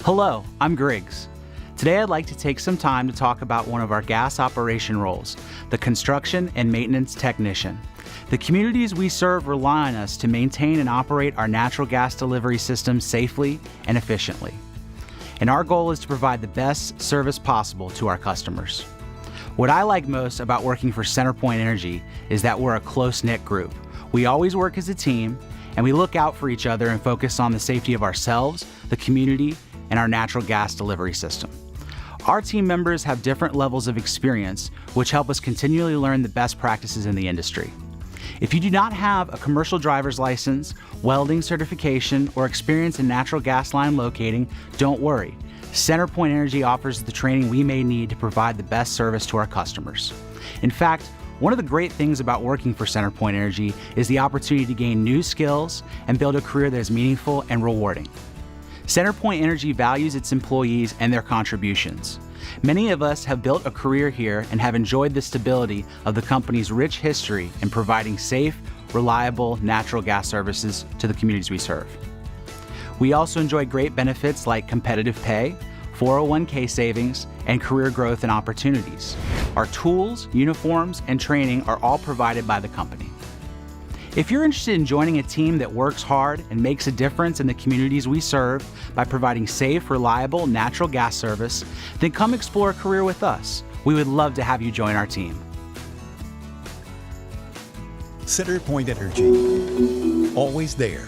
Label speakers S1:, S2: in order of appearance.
S1: Hello, I'm Griggs. Today I'd like to take some time to talk about one of our gas operation roles, the construction and maintenance technician. The communities we serve rely on us to maintain and operate our natural gas delivery system safely and efficiently. And our goal is to provide the best service possible to our customers. What I like most about working for CenterPoint Energy is that we're a close-knit group. We always work as a team, and we look out for each other and focus on the safety of ourselves, the community, and our natural gas delivery system. Our team members have different levels of experience, which help us continually learn the best practices in the industry. If you do not have a commercial driver's license, welding certification, or experience in natural gas line locating, don't worry. CenterPoint Energy offers the training we may need to provide the best service to our customers. In fact, one of the great things about working for CenterPoint Energy is the opportunity to gain new skills and build a career that is meaningful and rewarding. CenterPoint Energy values its employees and their contributions. Many of us have built a career here and have enjoyed the stability of the company's rich history in providing safe, reliable natural gas services to the communities we serve. We also enjoy great benefits like competitive pay, 401k savings, and career growth and opportunities. Our tools, uniforms, and training are all provided by the company. If you're interested in joining a team that works hard and makes a difference in the communities we serve by providing safe, reliable natural gas service, then come explore a career with us. We would love to have you join our team.
S2: CenterPoint Energy, always there.